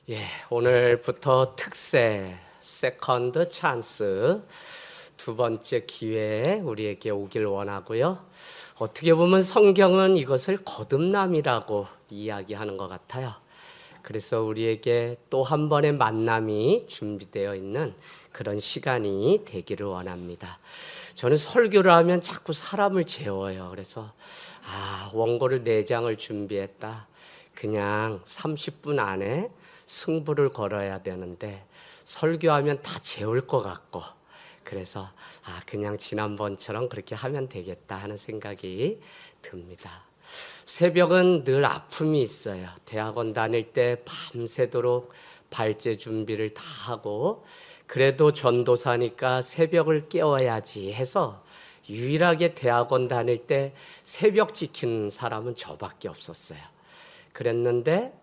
예, 오늘부터 특세, 세컨드 찬스, 두 번째 기회에 우리에게 오길 원하고요. 어떻게 보면 성경은 이것을 거듭남이라고 이야기하는 것 같아요. 그래서 우리에게 또 한 번의 만남이 준비되어 있는 그런 시간이 되기를 원합니다. 저는 설교를 하면 자꾸 사람을 재워요. 그래서 원고를 4장을 준비했다. 그냥 30분 안에 승부를 걸어야 되는데 설교하면 다 재울 것 같고, 그래서 그냥 지난번처럼 그렇게 하면 되겠다 하는 생각이 듭니다. 새벽은 늘 아픔이 있어요. 대학원 다닐 때 밤새도록 발제 준비를 다 하고, 그래도 전도사니까 새벽을 깨워야지 해서 유일하게 대학원 다닐 때 새벽 지키는 사람은 저밖에 없었어요. 그랬는데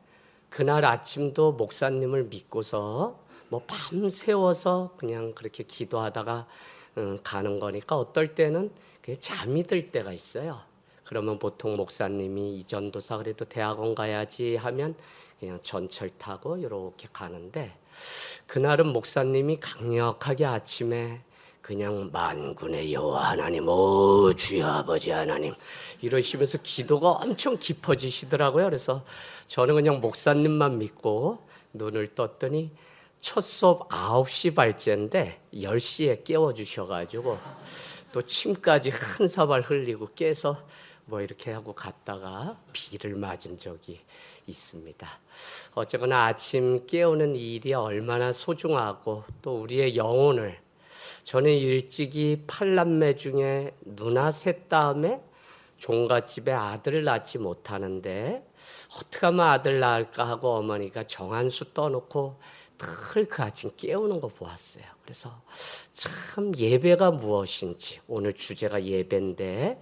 그날 아침도 목사님을 믿고서 밤새워서 그냥 그렇게 기도하다가 가는 거니까 어떨 때는 잠이 들 때가 있어요. 그러면 보통 목사님이 이 전도사 그래도 대학원 가야지 하면 그냥 전철 타고 이렇게 가는데, 그날은 목사님이 강력하게 아침에 그냥 만군의 여호와 하나님, 오 주여 아버지 하나님 이러시면서 기도가 엄청 깊어지시더라고요. 그래서 저는 그냥 목사님만 믿고 눈을 떴더니 첫 수업 9시 발제인데 10시에 깨워주셔가지고 또 침까지 한 사발 흘리고 깨서 이렇게 하고 갔다가 비를 맞은 적이 있습니다. 어쨌거나 아침 깨우는 일이 얼마나 소중하고 또 우리의 영혼을, 저는 일찍이 8남매 중에 누나 셋 다음에 종갓집에 아들을 낳지 못하는데 어떻게 하면 아들 낳을까 하고 어머니가 정한수 떠놓고 늘 그 아침 깨우는 거 보았어요. 그래서 참 예배가 무엇인지, 오늘 주제가 예배인데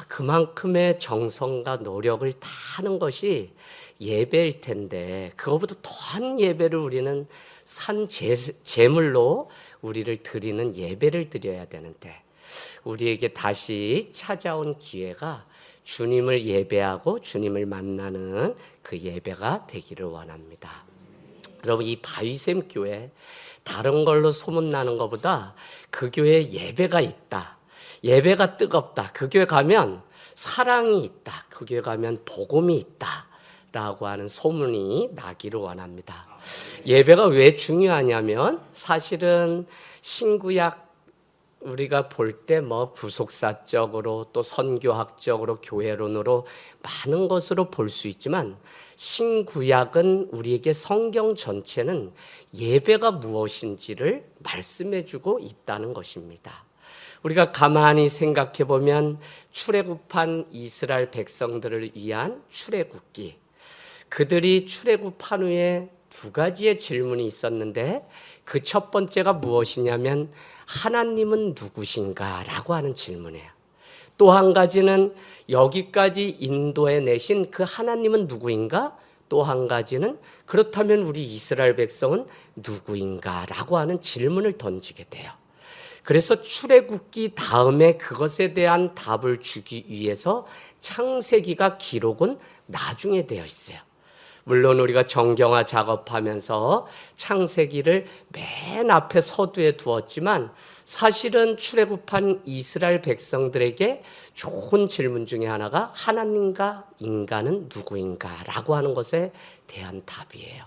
그만큼의 정성과 노력을 다 하는 것이 예배일 텐데, 그거보다 더한 예배를 우리는 산 제물로 우리를 드리는 예배를 드려야 되는데, 우리에게 다시 찾아온 기회가 주님을 예배하고 주님을 만나는 그 예배가 되기를 원합니다. 여러분, 이 바위샘 교회 다른 걸로 소문나는 것보다 그 교회에 예배가 있다, 예배가 뜨겁다, 그 교회 가면 사랑이 있다, 그 교회 가면 복음이 있다 라고 하는 소문이 나기를 원합니다. 예배가 왜 중요하냐면, 사실은 신구약 우리가 볼 때 구속사적으로 또 선교학적으로 교회론으로 많은 것으로 볼 수 있지만, 신구약은 우리에게 성경 전체는 예배가 무엇인지를 말씀해주고 있다는 것입니다. 우리가 가만히 생각해 보면 출애굽한 이스라엘 백성들을 위한 출애굽기, 그들이 출애굽한 후에 2가지의 질문이 있었는데, 그 첫 번째가 무엇이냐면 하나님은 누구신가 라고 하는 질문이에요. 또 한 가지는 여기까지 인도해 내신 그 하나님은 누구인가? 또 한 가지는 그렇다면 우리 이스라엘 백성은 누구인가 라고 하는 질문을 던지게 돼요. 그래서 출애굽기 다음에 그것에 대한 답을 주기 위해서 창세기가 기록은 나중에 되어 있어요. 물론 우리가 정경화 작업하면서 창세기를 맨 앞에 서두에 두었지만, 사실은 출애굽한 이스라엘 백성들에게 좋은 질문 중에 하나가 하나님과 인간은 누구인가 라고 하는 것에 대한 답이에요.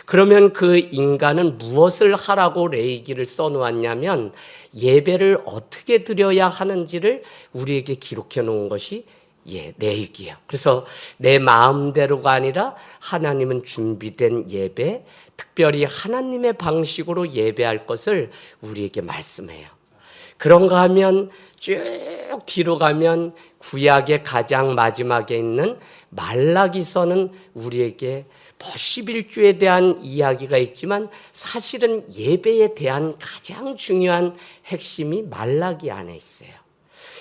그러면 그 인간은 무엇을 하라고 레위기를 써놓았냐면, 예배를 어떻게 드려야 하는지를 우리에게 기록해 놓은 것이 레위기예요. 그래서 내 마음대로가 아니라 하나님은 준비된 예배, 특별히 하나님의 방식으로 예배할 것을 우리에게 말씀해요. 그런가 하면 쭉 뒤로 가면 구약의 가장 마지막에 있는 말라기서는 우리에게 11조에 대한 이야기가 있지만, 사실은 예배에 대한 가장 중요한 핵심이 말라기 안에 있어요.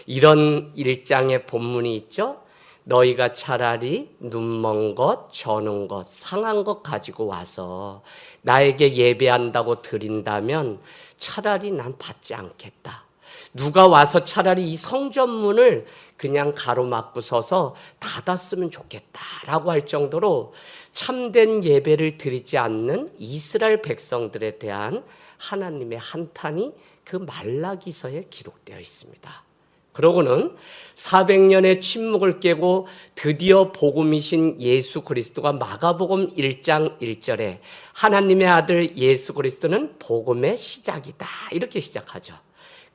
이런 1장의 본문이 있죠. 너희가 차라리 눈먼 것, 저는 것, 상한 것 가지고 와서 나에게 예배한다고 드린다면 차라리 난 받지 않겠다. 누가 와서 차라리 이 성전문을 그냥 가로막고 서서 닫았으면 좋겠다라고 할 정도로 참된 예배를 드리지 않는 이스라엘 백성들에 대한 하나님의 한탄이 그 말라기서에 기록되어 있습니다. 그러고는 400년의 침묵을 깨고 드디어 복음이신 예수 그리스도가 마가복음 1장 1절에 하나님의 아들 예수 그리스도는 복음의 시작이다 이렇게 시작하죠.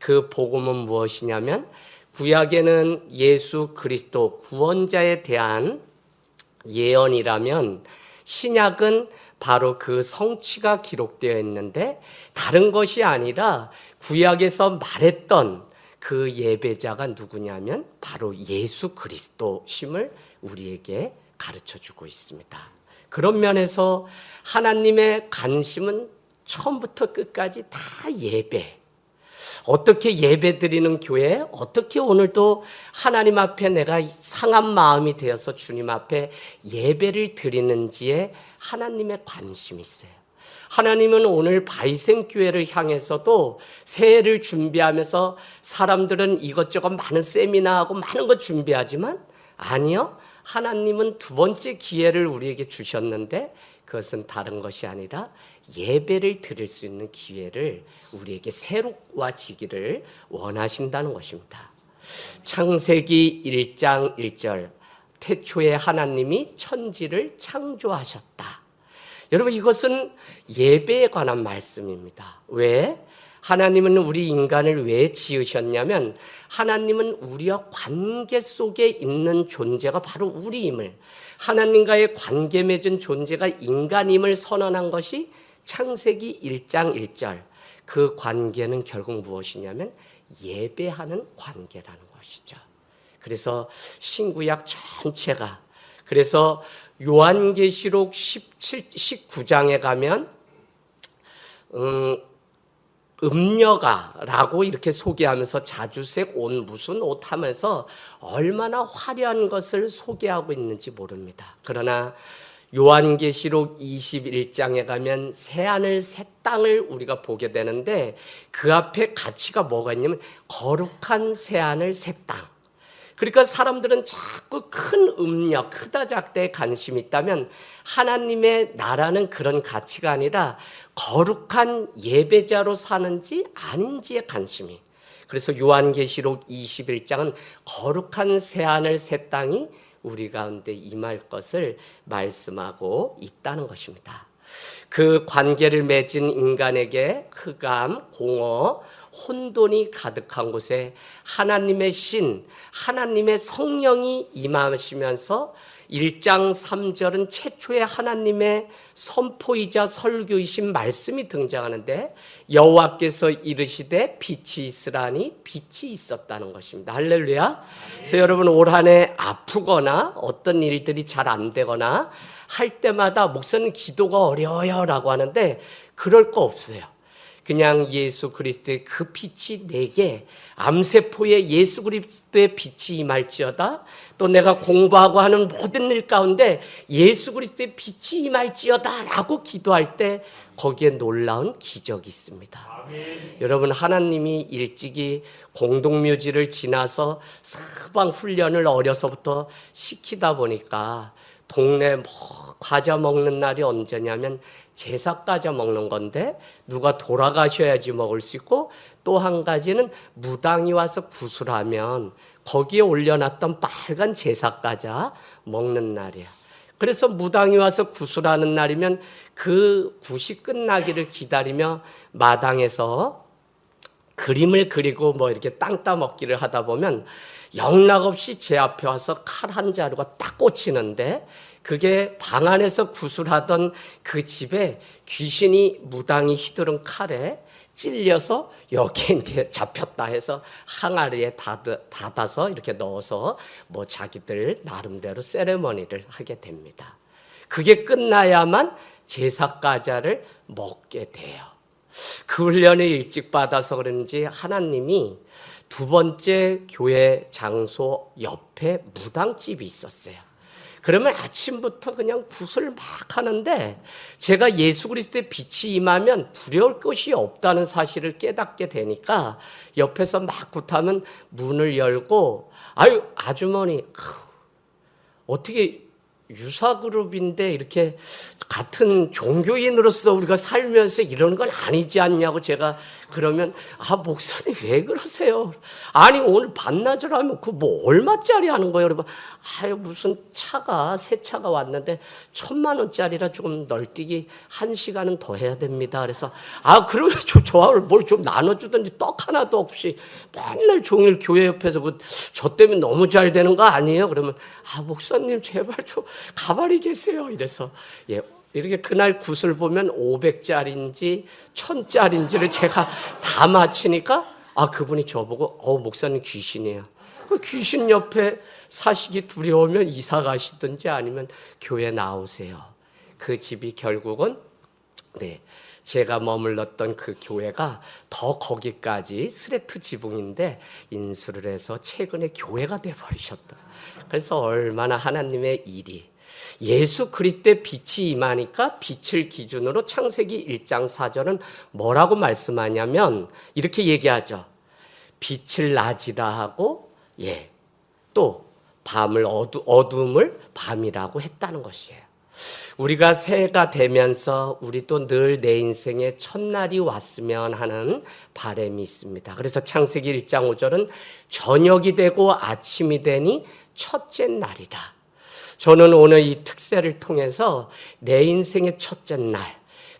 그 복음은 무엇이냐면 구약에는 예수 그리스도 구원자에 대한 예언이라면 신약은 바로 그 성취가 기록되어 있는데 다른 것이 아니라 구약에서 말했던 그 예배자가 누구냐면 바로 예수 그리스도심을 우리에게 가르쳐주고 있습니다. 그런 면에서 하나님의 관심은 처음부터 끝까지 다 예배. 어떻게 예배 드리는 교회, 어떻게 오늘도 하나님 앞에 내가 상한 마음이 되어서 주님 앞에 예배를 드리는지에 하나님의 관심이 있어요. 하나님은 오늘 바이샘 교회를 향해서도 새해를 준비하면서 사람들은 이것저것 많은 세미나하고 많은 것 준비하지만 아니요. 하나님은 두 번째 기회를 우리에게 주셨는데 그것은 다른 것이 아니라 예배를 드릴 수 있는 기회를 우리에게 새롭워지기를 원하신다는 것입니다. 창세기 1장 1절 태초에 하나님이 천지를 창조하셨다. 여러분 이것은 예배에 관한 말씀입니다. 왜? 하나님은 우리 인간을 왜 지으셨냐면 하나님은 우리와 관계 속에 있는 존재가 바로 우리임을 하나님과의 관계 맺은 존재가 인간임을 선언한 것이 창세기 1장 1절 그 관계는 결국 무엇이냐면 예배하는 관계라는 것이죠. 그래서 신구약 전체가 그래서 요한계시록 19장에 가면 음녀가라고 이렇게 소개하면서 자주색 옷 무슨 옷 하면서 얼마나 화려한 것을 소개하고 있는지 모릅니다. 그러나 요한계시록 21장에 가면 새하늘 새 땅을 우리가 보게 되는데 그 앞에 가치가 뭐가 있냐면 거룩한 새하늘 새 땅. 그러니까 사람들은 자꾸 큰 음력, 크다 작다에 관심이 있다면 하나님의 나라는 그런 가치가 아니라 거룩한 예배자로 사는지 아닌지에 관심이. 그래서 요한계시록 21장은 거룩한 새하늘 새 땅이 우리 가운데 임할 것을 말씀하고 있다는 것입니다. 그 관계를 맺은 인간에게 흑암, 공허, 혼돈이 가득한 곳에 하나님의 신, 하나님의 성령이 임하시면서 1장 3절은 최초의 하나님의 선포이자 설교이신 말씀이 등장하는데 여호와께서 이르시되 빛이 있으라니 빛이 있었다는 것입니다. 할렐루야. 그래서 여러분 올 한 해 아프거나 어떤 일들이 잘 안 되거나 할 때마다 목사님 기도가 어려워요 라고 하는데 그럴 거 없어요. 그냥 예수 그리스도의 그 빛이 내게 암세포에 예수 그리스도의 빛이 임할지어다. 또 내가 공부하고 하는 모든 일 가운데 예수 그리스도의 빛이 임할지어다 라고 기도할 때 거기에 놀라운 기적이 있습니다. 아멘. 여러분 하나님이 일찍이 공동묘지를 지나서 사방 훈련을 어려서부터 시키다 보니까 동네 과자 먹는 날이 언제냐면 제사 과자 먹는 건데 누가 돌아가셔야지 먹을 수 있고 또 한 가지는 무당이 와서 구슬하면 거기에 올려놨던 빨간 제사 과자 먹는 날이야. 그래서 무당이 와서 구슬하는 날이면 그 굿이 끝나기를 기다리며 마당에서 그림을 그리고 뭐 이렇게 땅 따먹기를 하다 보면 영락없이 제 앞에 와서 칼 한 자루가 딱 꽂히는데 그게 방 안에서 구슬하던 그 집에 귀신이 무당이 휘두른 칼에 찔려서 여기에 이제 잡혔다 해서 항아리에 닫아서 이렇게 넣어서 뭐 자기들 나름대로 세레머니를 하게 됩니다. 그게 끝나야만 제사 과자를 먹게 돼요. 그 훈련을 일찍 받아서 그런지 하나님이 두 번째 교회 장소 옆에 무당집이 있었어요. 그러면 아침부터 그냥 굿을 막 하는데 제가 예수 그리스도의 빛이 임하면 두려울 것이 없다는 사실을 깨닫게 되니까 옆에서 막 굿하면 문을 열고 아유 아주머니 어떻게 유사그룹인데 이렇게 같은 종교인으로서 우리가 살면서 이런 건 아니지 않냐고 제가 그러면 목사님 왜 그러세요? 아니 오늘 반나절 하면 그 뭐 얼마짜리 하는 거예요? 그러면 무슨 새 차가 왔는데 1,000,000원짜리라 조금 널뛰기 1시간은 더 해야 됩니다. 그래서 그러면 좀 저하고 뭘 좀 나눠주든지 떡 하나도 없이 맨날 종일 교회 옆에서 저 때문에 너무 잘 되는 거 아니에요? 그러면 목사님 제발 좀 가만히 계세요. 이래서 이렇게 그날 굿을 보면 500짜리인지 1,000짜리인지를 제가 다 맞히니까 그분이 저보고 목사님 귀신이에요. 그 귀신 옆에 사시기 두려우면 이사 가시든지 아니면 교회 나오세요. 그 집이 결국은 제가 머물렀던 그 교회가 더 거기까지 스레트 지붕인데 인수를 해서 최근에 교회가 돼버리셨다. 그래서 얼마나 하나님의 일이 예수 그리스도의 빛이 임하니까 빛을 기준으로 창세기 1장 4절은 뭐라고 말씀하냐면 이렇게 얘기하죠. 빛을 낮이라 하고 또 밤을 어둠을 밤이라고 했다는 것이에요. 우리가 새해가 되면서 우리도 늘 내 인생에 첫날이 왔으면 하는 바람이 있습니다. 그래서 창세기 1장 5절은 저녁이 되고 아침이 되니 첫째 날이라. 저는 오늘 이 특세를 통해서 내 인생의 첫째 날,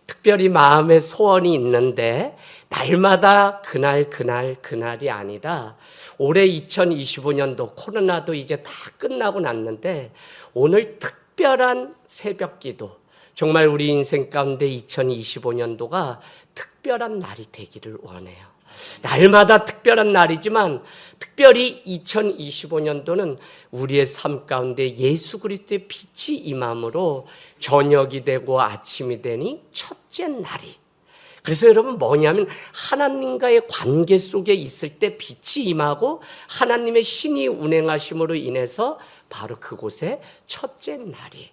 특별히 마음의 소원이 있는데 날마다 그날이 아니라 올해 2025년도 코로나도 이제 다 끝나고 났는데 오늘 특별한 새벽기도, 정말 우리 인생 가운데 2025년도가 특별한 날이 되기를 원해요. 날마다 특별한 날이지만 특별히 2025년도는 우리의 삶 가운데 예수 그리스도의 빛이 임함으로 저녁이 되고 아침이 되니 첫째 날이. 그래서 여러분 뭐냐면 하나님과의 관계 속에 있을 때 빛이 임하고 하나님의 신이 운행하심으로 인해서 바로 그곳에 첫째 날이.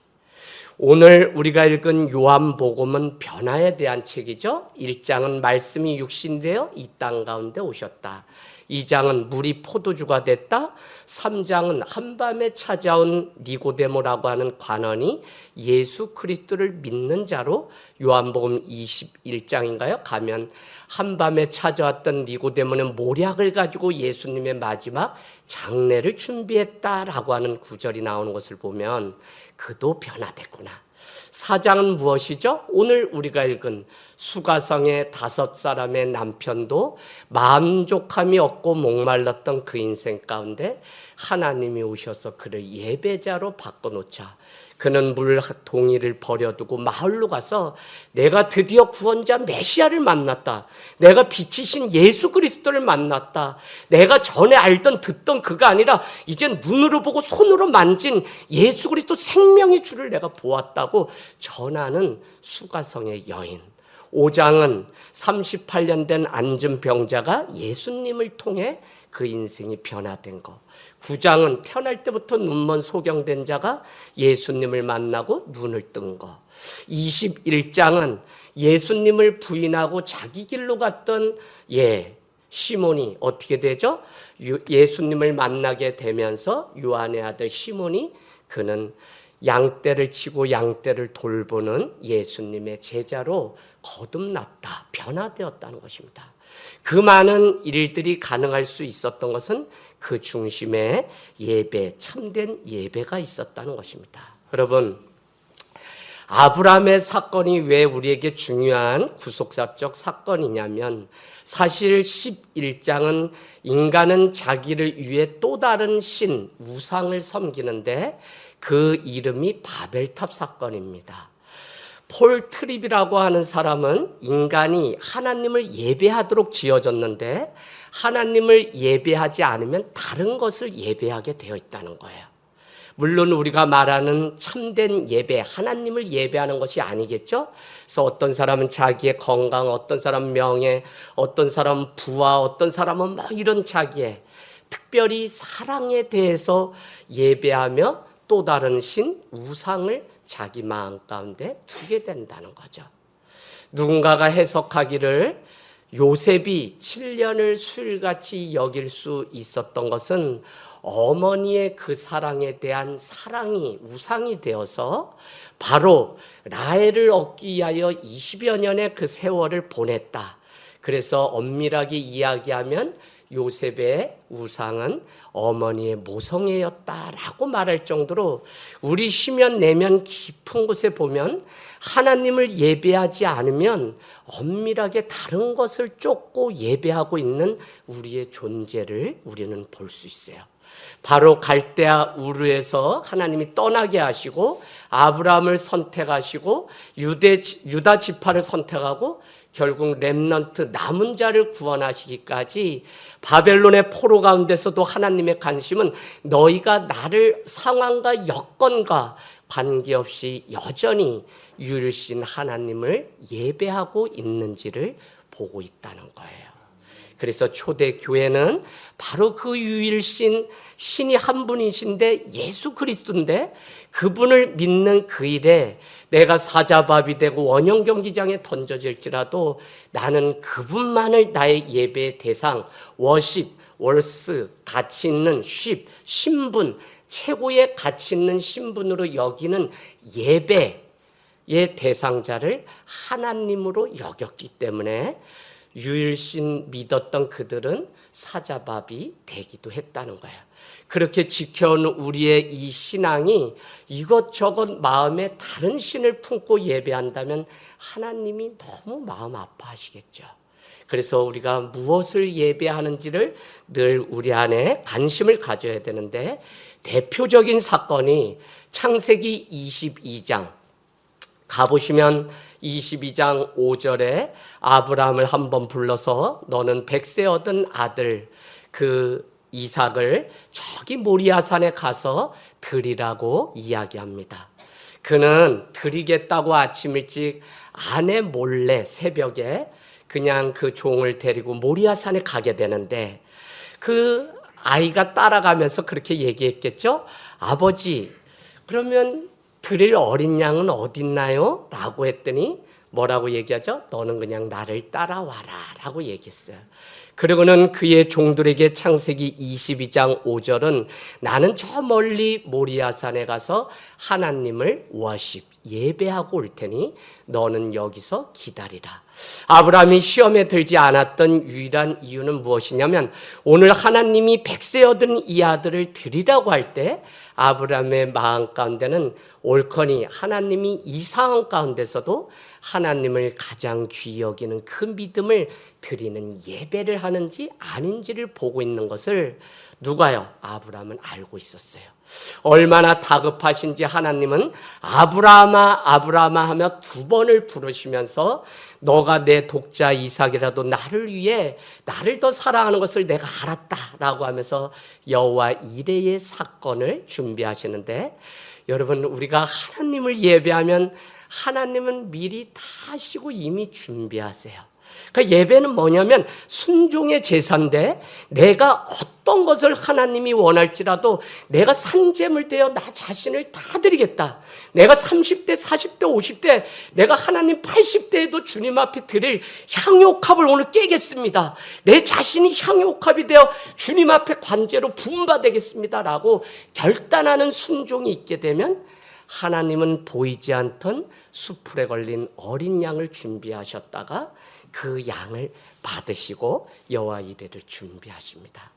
오늘 우리가 읽은 요한복음은 변화에 대한 책이죠. 1장은 말씀이 육신되어 이 땅 가운데 오셨다. 2장은 물이 포도주가 됐다. 3장은 한밤에 찾아온 니고데모라고 하는 관원이 예수 그리스도를 믿는 자로 요한복음 21장인가요? 가면 한밤에 찾아왔던 니고데모는 모략을 가지고 예수님의 마지막 장례를 준비했다라고 하는 구절이 나오는 것을 보면 그도 변화됐구나. 4장은 무엇이죠? 오늘 우리가 읽은 수가성의 5사람의 남편도 만족함이 없고 목말랐던 그 인생 가운데 하나님이 오셔서 그를 예배자로 바꿔놓자. 그는 물동이를 버려두고 마을로 가서 내가 드디어 구원자 메시아를 만났다. 내가 빛이신 예수 그리스도를 만났다. 내가 전에 알던 듣던 그가 아니라 이젠 눈으로 보고 손으로 만진 예수 그리스도 생명의 주를 내가 보았다고 전하는 수가성의 여인. 5장은 38년 된 안전병자가 예수님을 통해 그 인생이 변화된 거. 9장은 태어날 때부터 눈먼 소경된 자가 예수님을 만나고 눈을 뜬 거. 21장은 예수님을 부인하고 자기 길로 갔던 시몬이 어떻게 되죠? 예수님을 만나게 되면서 요한의 아들 시몬이 그는 양떼를 치고 양떼를 돌보는 예수님의 제자로 거듭났다, 변화되었다는 것입니다. 그 많은 일들이 가능할 수 있었던 것은 그 중심에 예배, 참된 예배가 있었다는 것입니다. 여러분, 아브라함의 사건이 왜 우리에게 중요한 구속사적 사건이냐면 사실 11장은 인간은 자기를 위해 또 다른 신, 우상을 섬기는데 그 이름이 바벨탑 사건입니다. 폴 트립이라고 하는 사람은 인간이 하나님을 예배하도록 지어졌는데 하나님을 예배하지 않으면 다른 것을 예배하게 되어 있다는 거예요. 물론 우리가 말하는 참된 예배, 하나님을 예배하는 것이 아니겠죠? 그래서 어떤 사람은 자기의 건강, 어떤 사람은 명예, 어떤 사람은 부와, 어떤 사람은 이런 자기의 특별히 사랑에 대해서 예배하며 또 다른 신 우상을 자기 마음 가운데 두게 된다는 거죠. 누군가가 해석하기를 요셉이 7년을 술같이 여길 수 있었던 것은 어머니의 그 사랑에 대한 사랑이 우상이 되어서 바로 라헬을 얻기 위하여 20여 년의 그 세월을 보냈다. 그래서 엄밀하게 이야기하면 요셉의 우상은 어머니의 모성애였다라고 말할 정도로 우리 시면 내면 깊은 곳에 보면 하나님을 예배하지 않으면 엄밀하게 다른 것을 쫓고 예배하고 있는 우리의 존재를 우리는 볼 수 있어요. 바로 갈대아 우르에서 하나님이 떠나게 하시고 아브라함을 선택하시고 유다 지파를 선택하고 결국 렘넌트 남은 자를 구원하시기까지 바벨론의 포로 가운데서도 하나님의 관심은 너희가 나를 상황과 여건과 관계없이 여전히 유일신 하나님을 예배하고 있는지를 보고 있다는 거예요. 그래서 초대 교회는 바로 그 유일신 신이 한 분이신데 예수 그리스도인데 그분을 믿는 그 일에 내가 사자밥이 되고 원형 경기장에 던져질지라도 나는 그분만을 나의 예배의 대상, 워십, 월스, 가치 있는 쉽, 신분, 최고의 가치 있는 신분으로 여기는 예배의 대상자를 하나님으로 여겼기 때문에 유일신 믿었던 그들은 사자밥이 되기도 했다는 거예요. 그렇게 지켜온 우리의 이 신앙이 이것저것 마음에 다른 신을 품고 예배한다면 하나님이 너무 마음 아파하시겠죠. 그래서 우리가 무엇을 예배하는지를 늘 우리 안에 관심을 가져야 되는데 대표적인 사건이 창세기 22장 가보시면 22장 5절에 아브라함을 한번 불러서 너는 100세 얻은 아들 그 이삭을 저기 모리아산에 가서 드리라고 이야기합니다. 그는 드리겠다고 아침 일찍 아내 몰래 새벽에 그냥 그 종을 데리고 모리아산에 가게 되는데 그 아이가 따라가면서 그렇게 얘기했겠죠. 아버지, 그러면 드릴 어린 양은 어딨나요? 라고 했더니 뭐라고 얘기하죠? 너는 그냥 나를 따라와라 라고 얘기했어요. 그리고는 그의 종들에게 창세기 22장 5절은 나는 저 멀리 모리아산에 가서 하나님을 워십, 예배하고 올 테니 너는 여기서 기다리라. 아브라함이 시험에 들지 않았던 유일한 이유는 무엇이냐면 오늘 하나님이 100세 얻은 이 아들을 드리라고 할 때 아브라함의 마음 가운데는 옳거니 하나님이 이 상황 가운데서도 하나님을 가장 귀히 여기는 그 믿음을 드리는 예배를 하는지 아닌지를 보고 있는 것을 누가요? 아브라함은 알고 있었어요. 얼마나 다급하신지 하나님은 아브라함아 아브라함아 하며 2번을 부르시면서 너가 내 독자 이삭이라도 나를 위해 나를 더 사랑하는 것을 내가 알았다라고 하면서 여호와 이레의 사건을 준비하시는데 여러분 우리가 하나님을 예배하면 하나님은 미리 다 하시고 이미 준비하세요. 그 예배는 뭐냐면 순종의 제사인데 내가 어떤 것을 하나님이 원할지라도 내가 산재물 되어 나 자신을 다 드리겠다. 내가 30대, 40대, 50대, 내가 하나님 80대에도 주님 앞에 드릴 향유옥합을 오늘 깨겠습니다. 내 자신이 향유옥합이 되어 주님 앞에 관제로 부음받겠습니다. 라고 결단하는 순종이 있게 되면 하나님은 보이지 않던 수풀에 걸린 어린 양을 준비하셨다가 그 양을 받으시고 여호와 이레를 준비하십니다.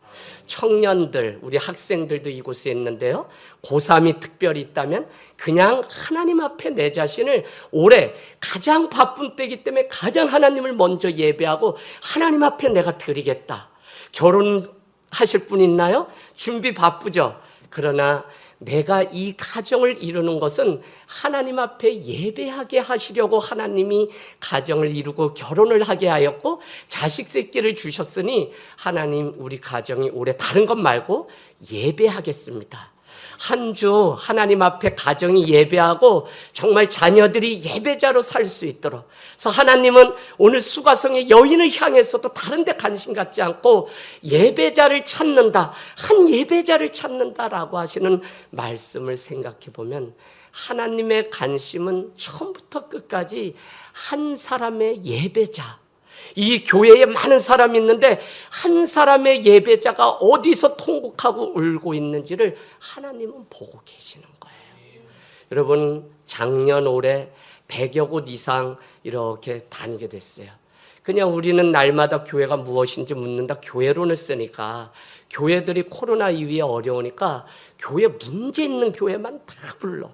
청년들, 우리 학생들도 이곳에 있는데요. 고3이 특별히 있다면 그냥 하나님 앞에 내 자신을 올해 가장 바쁜 때이기 때문에 가장 하나님을 먼저 예배하고 하나님 앞에 내가 드리겠다. 결혼하실 분 있나요? 준비 바쁘죠? 그러나 내가 이 가정을 이루는 것은 하나님 앞에 예배하게 하시려고 하나님이 가정을 이루고 결혼을 하게 하였고 자식 새끼를 주셨으니 하나님 우리 가정이 올해 다른 것 말고 예배하겠습니다. 한 주 하나님 앞에 가정이 예배하고 정말 자녀들이 예배자로 살 수 있도록. 그래서 하나님은 오늘 수가성의 여인을 향해서도 다른 데 관심 갖지 않고 예배자를 찾는다, 한 예배자를 찾는다라고 하시는 말씀을 생각해 보면 하나님의 관심은 처음부터 끝까지 한 사람의 예배자, 이 교회에 많은 사람이 있는데 한 사람의 예배자가 어디서 통곡하고 울고 있는지를 하나님은 보고 계시는 거예요. 여러분, 작년 올해 100여 곳 이상 이렇게 다니게 됐어요. 그냥 우리는 날마다 교회가 무엇인지 묻는다 교회론을 쓰니까, 교회들이 코로나 이후에 어려우니까 교회 문제 있는 교회만 다 불러.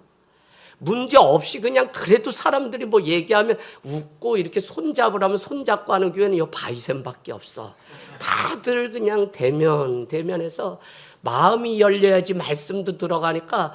문제 없이 그냥 그래도 사람들이 뭐 얘기하면 웃고 이렇게 손잡으라면 손잡고 하는 교회는 요 바이센밖에 없어. 다들 그냥 대면해서 마음이 열려야지 말씀도 들어가니까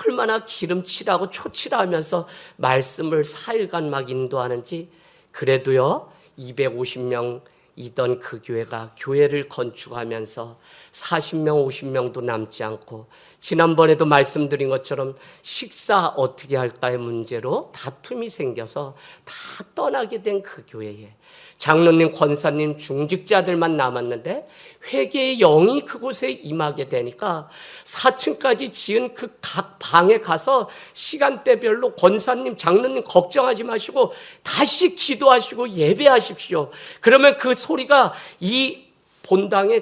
얼마나 기름칠하고 초칠하면서 말씀을 4일간 막 인도하는지. 그래도요 250명이던 그 교회가 교회를 건축하면서 40명 50명도 남지 않고, 지난번에도 말씀드린 것처럼 식사 어떻게 할까의 문제로 다툼이 생겨서 다 떠나게 된 그 교회에 장로님, 권사님, 중직자들만 남았는데 회개의 영이 그곳에 임하게 되니까 4층까지 지은 그 각 방에 가서 시간대별로 권사님, 장로님 걱정하지 마시고 다시 기도하시고 예배하십시오. 그러면 그 소리가 이 본당에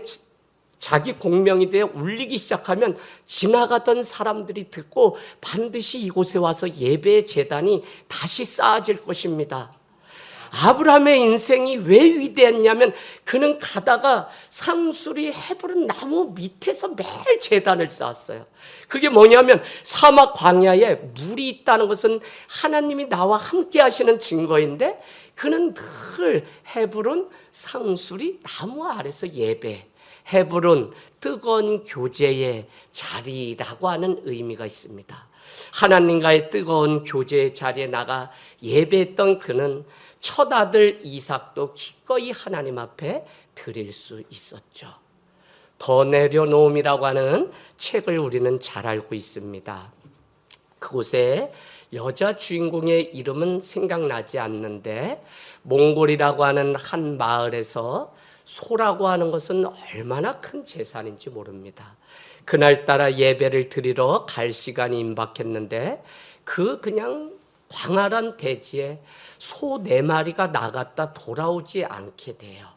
자기 공명이 되어 울리기 시작하면 지나가던 사람들이 듣고 반드시 이곳에 와서 예배의 제단이 다시 쌓아질 것입니다. 아브라함의 인생이 왜 위대했냐면 그는 가다가 상수리 헤브론 나무 밑에서 매일 제단을 쌓았어요. 그게 뭐냐면 사막 광야에 물이 있다는 것은 하나님이 나와 함께 하시는 증거인데, 그는 늘 헤브론 상수리 나무 아래서 예배, 헤브론 뜨거운 교제의 자리라고 하는 의미가 있습니다. 하나님과의 뜨거운 교제의 자리에 나가 예배했던 그는 첫 아들 이삭도 기꺼이 하나님 앞에 드릴 수 있었죠. 더 내려놓음이라고 하는 책을 우리는 잘 알고 있습니다. 그곳에 여자 주인공의 이름은 생각나지 않는데, 몽골이라고 하는 한 마을에서 소라고 하는 것은 얼마나 큰 재산인지 모릅니다. 그날따라 예배를 드리러 갈 시간이 임박했는데 그냥 광활한 대지에 소 4마리가 나갔다 돌아오지 않게 돼요.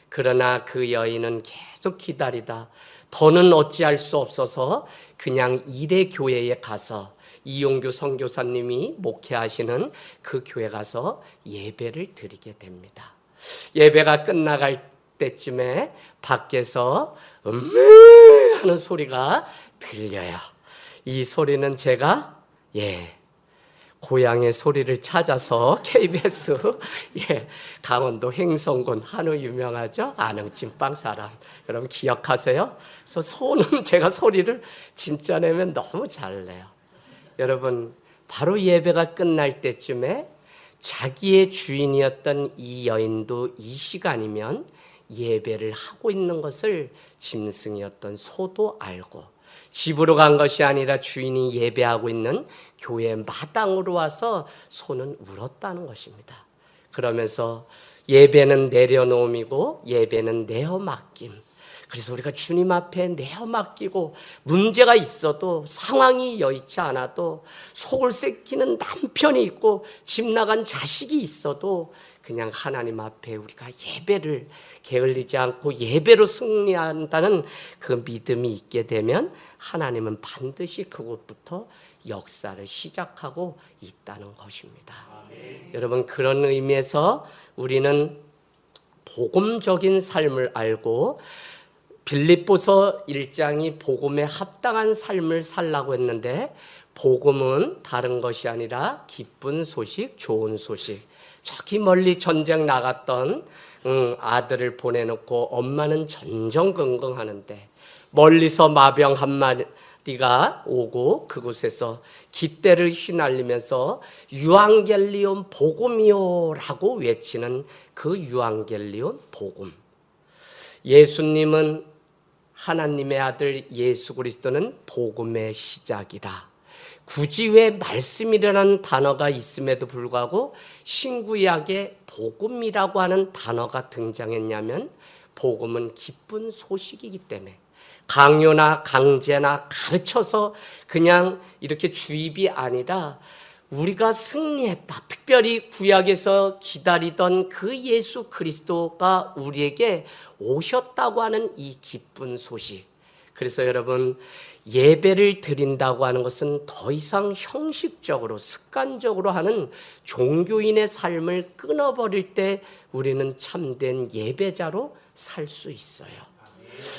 그러나 그 여인은 계속 기다리다 더는 어찌할 수 없어서 그냥 일의 교회에 가서 이용규 선교사님이 목회하시는 그 교회 가서 예배를 드리게 됩니다. 예배가 끝나갈 때쯤에 밖에서 하는 소리가 들려요. 이 소리는 제가 고향의 소리를 찾아서 KBS 강원도 횡성군 한우 유명하죠? 안흥찐빵 사람 여러분 기억하세요? 그래서 소는 제가 소리를 진짜 내면 너무 잘 내요. 여러분 바로 예배가 끝날 때쯤에 자기의 주인이었던 이 여인도 이 시간이면 예배를 하고 있는 것을 짐승이었던 소도 알고 집으로 간 것이 아니라 주인이 예배하고 있는 교회 마당으로 와서 소는 울었다는 것입니다. 그러면서 예배는 내려놓음이고 예배는 내어 맡김. 그래서 우리가 주님 앞에 내어 맡기고 문제가 있어도 상황이 여의치 않아도 속을 썩기는 남편이 있고 집 나간 자식이 있어도 그냥 하나님 앞에 우리가 예배를 게을리지 않고 예배로 승리한다는 그 믿음이 있게 되면 하나님은 반드시 그곳부터 역사를 시작하고 있다는 것입니다. 여러분 그런 의미에서 우리는 복음적인 삶을 알고 빌립보서 1장이 복음에 합당한 삶을 살라고 했는데 복음은 다른 것이 아니라 기쁜 소식, 좋은 소식. 저기 멀리 전쟁 나갔던 아들을 보내놓고 엄마는 전전긍긍하는데 멀리서 마병 한 마리가 오고 그곳에서 깃대를 휘날리면서 유앙겔리온 복음이요라고 외치는 그 유앙겔리온 복음. 예수님은 하나님의 아들 예수 그리스도는 복음의 시작이다. 굳이 왜 말씀이라는 단어가 있음에도 불구하고 신구약에 복음이라고 하는 단어가 등장했냐면 복음은 기쁜 소식이기 때문에 강요나 강제나 가르쳐서 그냥 이렇게 주입이 아니라 우리가 승리했다. 특별히 구약에서 기다리던 그 예수 그리스도가 우리에게 오셨다고 하는 이 기쁜 소식. 그래서 여러분, 예배를 드린다고 하는 것은 더 이상 형식적으로 습관적으로 하는 종교인의 삶을 끊어버릴 때 우리는 참된 예배자로 살 수 있어요.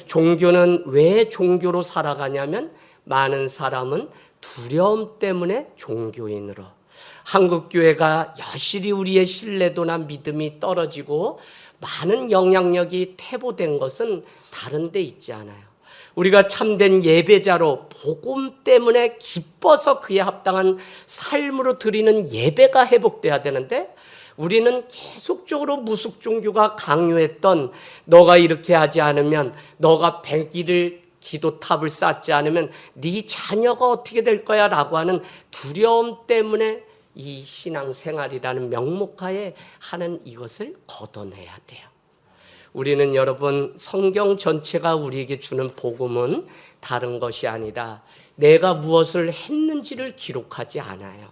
종교는 왜 종교로 살아가냐면 많은 사람은 두려움 때문에 종교인으로, 한국교회가 여실히 우리의 신뢰도나 믿음이 떨어지고 많은 영향력이 퇴보된 것은 다른 데 있지 않아요. 우리가 참된 예배자로 복음 때문에 기뻐서 그에 합당한 삶으로 드리는 예배가 회복돼야 되는데 우리는 계속적으로 무속 종교가 강요했던 너가 이렇게 하지 않으면, 너가 100일을 기도탑을 쌓지 않으면 네 자녀가 어떻게 될 거야 라고 하는 두려움 때문에 이 신앙생활이라는 명목하에 하는 이것을 걷어내야 돼요. 우리는 여러분, 성경 전체가 우리에게 주는 복음은 다른 것이 아니라 내가 무엇을 했는지를 기록하지 않아요.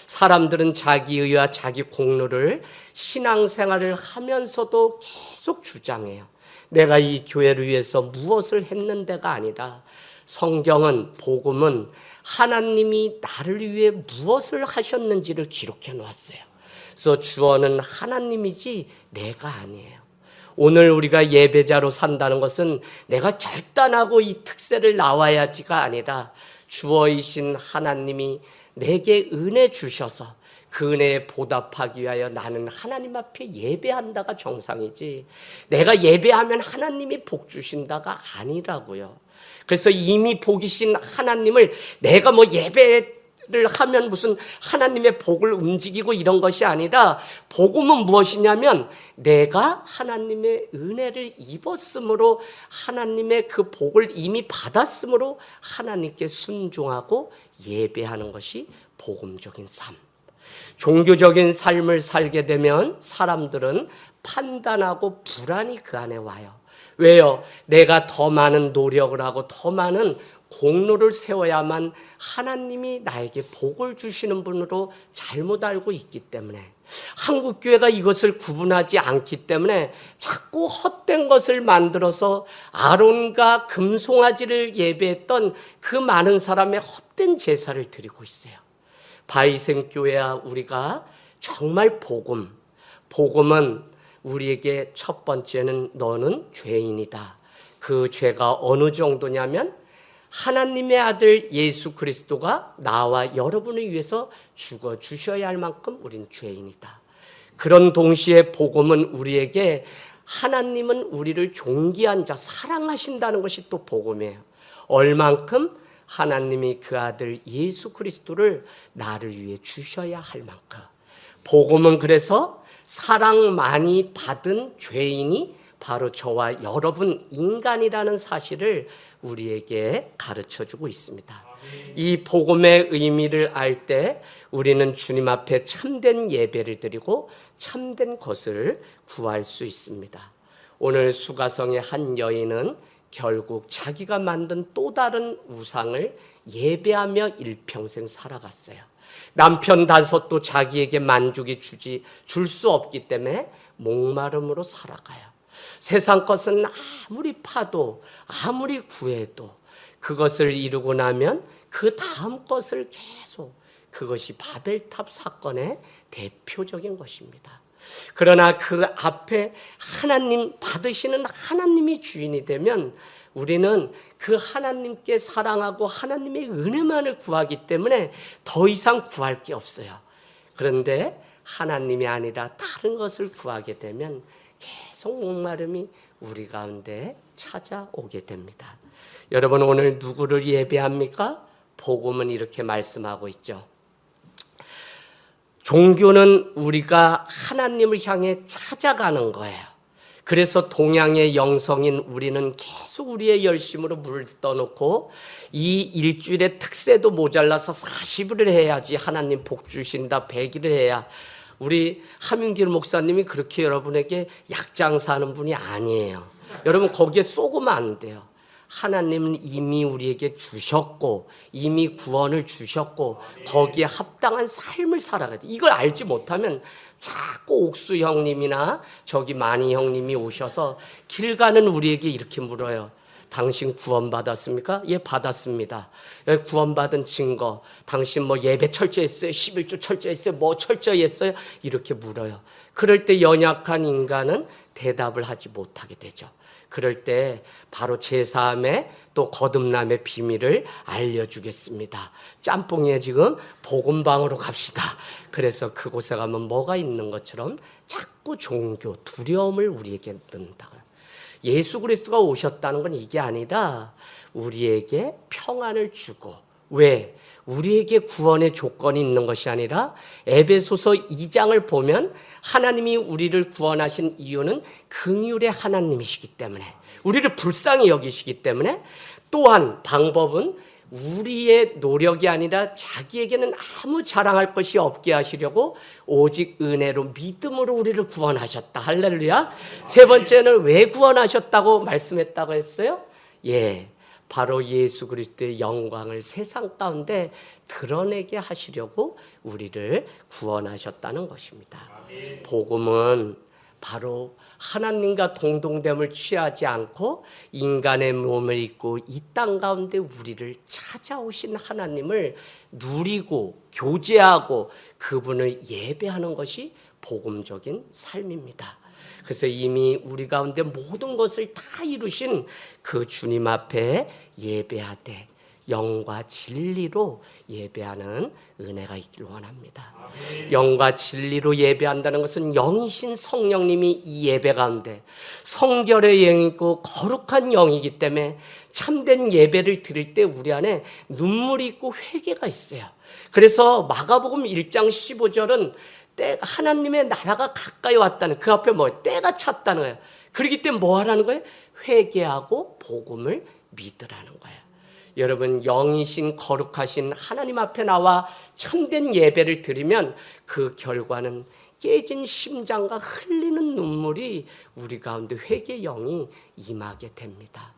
사람들은 자기의와 자기 공로를 신앙생활을 하면서도 계속 주장해요. 내가 이 교회를 위해서 무엇을 했는데가 아니라 성경은, 복음은 하나님이 나를 위해 무엇을 하셨는지를 기록해 놓았어요. 그래서 주어는 하나님이지 내가 아니에요. 오늘 우리가 예배자로 산다는 것은 내가 결단하고 이 특세를 나와야지가 아니라 주어이신 하나님이 내게 은혜 주셔서 그 은혜에 보답하기 위하여 나는 하나님 앞에 예배한다가 정상이지, 내가 예배하면 하나님이 복 주신다가 아니라고요. 그래서 이미 복이신 하나님을 내가 뭐 예배를 하면 무슨 하나님의 복을 움직이고 이런 것이 아니라, 복음은 무엇이냐면 내가 하나님의 은혜를 입었으므로, 하나님의 그 복을 이미 받았으므로 하나님께 순종하고 예배하는 것이 복음적인 삶. 종교적인 삶을 살게 되면 사람들은 판단하고 불안이 그 안에 와요. 왜요? 내가 더 많은 노력을 하고 더 많은 공로를 세워야만 하나님이 나에게 복을 주시는 분으로 잘못 알고 있기 때문에, 한국교회가 이것을 구분하지 않기 때문에 자꾸 헛된 것을 만들어서 아론과 금송아지를 예배했던 그 많은 사람의 헛된 제사를 드리고 있어요. 바이생교회야, 우리가 정말 복음은 우리에게 첫 번째는 너는 죄인이다. 그 죄가 어느 정도냐면 하나님의 아들 예수 그리스도가 나와 여러분을 위해서 죽어 주셔야 할 만큼 우린 죄인이다. 그런 동시에 복음은 우리에게 하나님은 우리를 존귀한 자, 사랑하신다는 것이 또 복음이에요. 얼만큼? 하나님이 그 아들 예수 그리스도를 나를 위해 주셔야 할 만큼. 복음은 그래서 사랑 많이 받은 죄인이 바로 저와 여러분 인간이라는 사실을 우리에게 가르쳐주고 있습니다. 이 복음의 의미를 알 때 우리는 주님 앞에 참된 예배를 드리고 참된 것을 구할 수 있습니다. 오늘 수가성의 한 여인은 결국 자기가 만든 또 다른 우상을 예배하며 일평생 살아갔어요. 남편 다섯도 자기에게 만족이 줄 수 없기 때문에 목마름으로 살아가요. 세상 것은 아무리 파도, 아무리 구해도 그것을 이루고 나면 그 다음 것을 계속, 그것이 바벨탑 사건의 대표적인 것입니다. 그러나 그 앞에 하나님 받으시는 하나님이 주인이 되면 우리는 그 하나님께 사랑하고 하나님의 은혜만을 구하기 때문에 더 이상 구할 게 없어요. 그런데 하나님이 아니라 다른 것을 구하게 되면 계속 목마름이 우리 가운데 찾아오게 됩니다. 여러분, 오늘 누구를 예배합니까? 복음은 이렇게 말씀하고 있죠. 종교는 우리가 하나님을 향해 찾아가는 거예요. 그래서 동양의 영성인 우리는 계속 우리의 열심으로 물을 떠놓고 이 일주일의 특세도 모자라서 40일을 해야지 하나님 복 주신다, 100일을 해야. 우리 하민길 목사님이 그렇게 여러분에게 약장사하는 분이 아니에요. 여러분 거기에 쏘고면 안 돼요. 하나님은 이미 우리에게 주셨고 이미 구원을 주셨고 거기에 합당한 삶을 살아가야 돼. 이걸 알지 못하면 자꾸 옥수 형님이나 저기 마니 형님이 오셔서 길 가는 우리에게 이렇게 물어요. 당신 구원받았습니까? 예, 받았습니다. 예, 구원받은 증거. 당신 뭐 예배 철저히 했어요? 11조 철저히 했어요? 뭐 철저히 했어요? 이렇게 물어요. 그럴 때 연약한 인간은 대답을 하지 못하게 되죠. 그럴 때 바로 제사함의 또 거듭남의 비밀을 알려주겠습니다. 짬뽕이에 지금 복음방으로 갑시다. 그래서 그곳에 가면 뭐가 있는 것처럼 자꾸 종교, 두려움을 우리에게 넣는다고요. 예수 그리스도가 오셨다는 건 이게 아니라 우리에게 평안을 주고, 왜? 우리에게 구원의 조건이 있는 것이 아니라 에베소서 2장을 보면 하나님이 우리를 구원하신 이유는 긍휼의 하나님이시기 때문에, 우리를 불쌍히 여기시기 때문에, 또한 방법은 우리의 노력이 아니라 자기에게는 아무 자랑할 것이 없게 하시려고 오직 은혜로 믿음으로 우리를 구원하셨다. 할렐루야. 세 번째는 왜 구원하셨다고 말씀했다고 했어요? 예, 바로 예수 그리스도의 영광을 세상 가운데 드러내게 하시려고 우리를 구원하셨다는 것입니다. 복음은 바로 하나님과 동등됨을 취하지 않고 인간의 몸을 입고 이 땅 가운데 우리를 찾아오신 하나님을 누리고 교제하고 그분을 예배하는 것이 복음적인 삶입니다. 그래서 이미 우리 가운데 모든 것을 다 이루신 그 주님 앞에 예배하되 영과 진리로 예배하는 은혜가 있기를 원합니다. 영과 진리로 예배한다는 것은 영이신 성령님이 이 예배 가운데 성결의 영이고 거룩한 영이기 때문에 참된 예배를 드릴 때 우리 안에 눈물이 있고 회개가 있어요. 그래서 마가복음 1장 15절은 하나님의 나라가 가까이 왔다는, 그 앞에 뭐 때가 찼다는 거예요. 그렇기 때문에 뭐 하라는 거예요? 회개하고 복음을 믿으라는 거예요. 여러분, 영이신 거룩하신 하나님 앞에 나와 참된 예배를 드리면 그 결과는 깨진 심장과 흘리는 눈물이 우리 가운데 회개 영이 임하게 됩니다.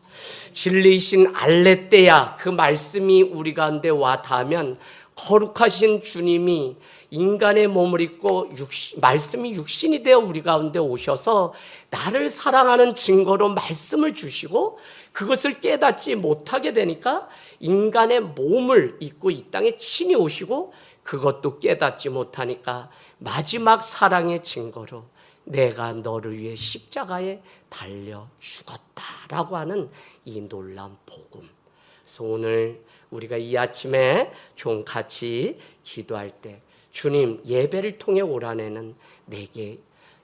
진리이신 알레떼야, 그 말씀이 우리 가운데 와 닿으면 거룩하신 주님이 인간의 몸을 입고 말씀이 육신이 되어 우리 가운데 오셔서 나를 사랑하는 증거로 말씀을 주시고 그것을 깨닫지 못하게 되니까 인간의 몸을 입고 이 땅에 친히 오시고 그것도 깨닫지 못하니까 마지막 사랑의 증거로 내가 너를 위해 십자가에 달려 죽었다라고 하는 이 놀라운 복음. 그래서 오늘 우리가 이 아침에 좀 같이 기도할 때 주님 예배를 통해 오라내는 내게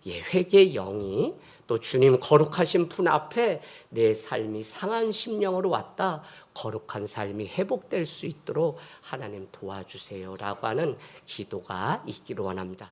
회개의 영이 또 주님 거룩하신 분 앞에 내 삶이 상한 심령으로 왔다 거룩한 삶이 회복될 수 있도록 하나님 도와주세요라고 하는 기도가 있기를 원합니다.